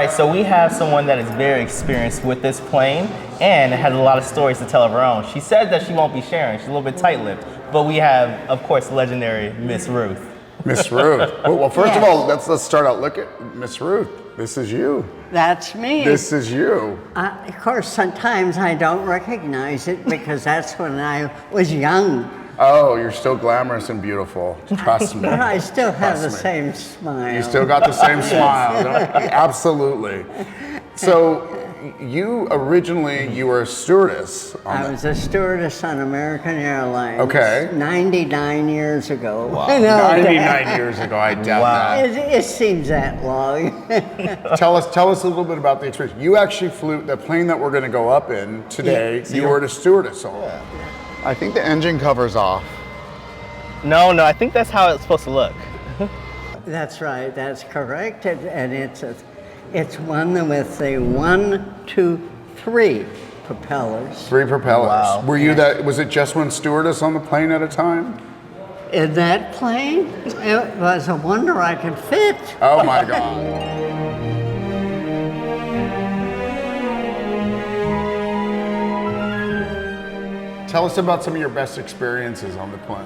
right, so we have someone that is very experienced with this plane and has a lot of stories to tell of her own. She said that she won't be sharing. She's a little bit tight-lipped. But we have, of course, legendary Miss Ruth. Miss Ruth. Well, first of all, let's start out. Look at Miss Ruth. This is you. That's me. This is you. Of course, sometimes I don't recognize it because that's when I was young. Oh, you're still glamorous and beautiful. Trust me. But I still have the Trust me. same smile. You still got the same smile. Absolutely. So, you originally, you were a stewardess. I was a stewardess on American Airlines. Okay. 99 years ago. Wow. 99 years ago, I doubt that. It seems that long. Tell us a little bit about the experience. You actually flew the plane that we're going to go up in today. Yeah. You were a stewardess on. Yeah. I think the engine cover's off. No, I think that's how it's supposed to look. That's right. That's correct. And it's one with the 1, 2, 3 propellers. 3 propellers. Wow. Were you that? Was it just one stewardess on the plane at a time? In that plane, it was a wonder I could fit. Oh my God. Tell us about some of your best experiences on the plane.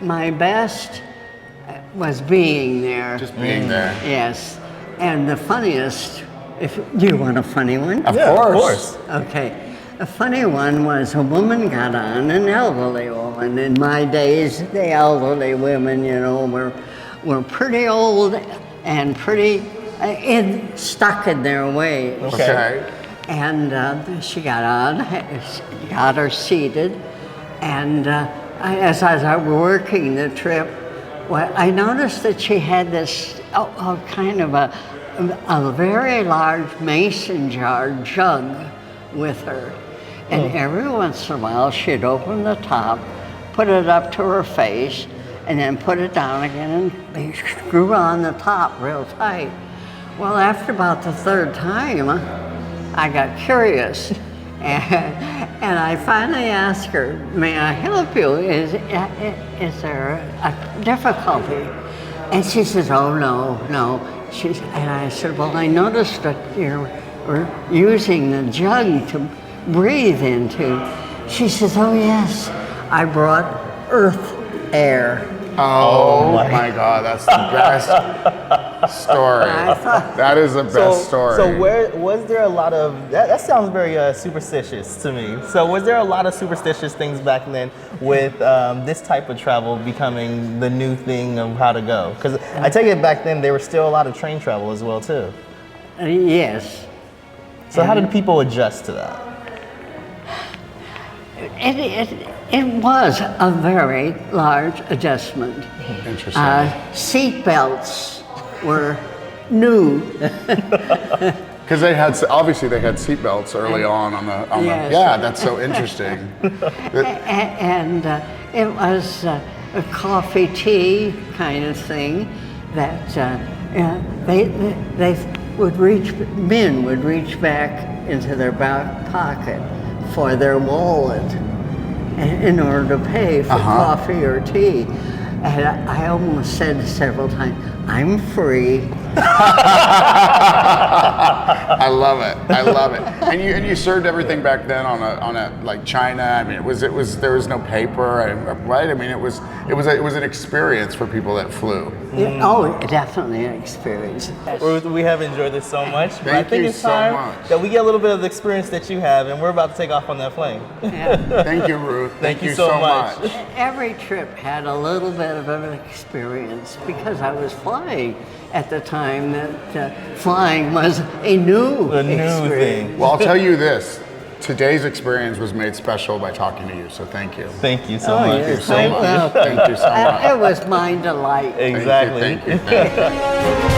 My best was being there. Just being there. Yes. And the funniest, do you want a funny one? Of Yeah, course. of course. Okay. A funny one was a woman got on, an elderly woman. In my days, the elderly women, were pretty old and pretty stuck in their ways. Okay. And she got on, got her seated, and as I was working the trip, I noticed that she had this kind of a very large mason jar jug with her. And every once in a while, she'd open the top, put it up to her face, and then put it down again and screw on the top real tight. Well, after about the third time, I got curious, and I finally asked her, "May I help you? Is there a difficulty?" And she says, "Oh, no." And I said, "Well, I noticed that you're using the jug to breathe into." She says, "Oh, yes, I brought earth air." Oh my God, that's the best story. That is the best story. So was there a lot of, that sounds very superstitious to me. So was there a lot of superstitious things back then with this type of travel becoming the new thing of how to go? Because I take it back then there was still a lot of train travel as well too. Yes. So how did people adjust to that? It was a very large adjustment. Interesting. Seat belts were new. Because obviously they had seatbelts early on the Yes. yeah, that's so interesting. And it was a coffee tea kind of thing that men would reach back into their back pocket for their wallet in order to pay for coffee or tea. And I almost said several times, "I'm free." I love it. And you served everything back then on a like China. I mean, there was no paper, right? I mean, it was an experience for people that flew. Oh, definitely an experience. Ruth, we have enjoyed this so much. But I Thank think you it's so time much. that we get a little bit of the experience that you have, and we're about to take off on that plane. Yeah. Thank you, Ruth. Thank you so much. Every trip had a little bit of an experience because I was flying at the time that flying was a new thing. Well, I'll tell you this. Today's experience was made special by talking to you, so thank you. Thank you so much. Thank you so much. Thank you so much. It was my delight. Exactly. Thank you.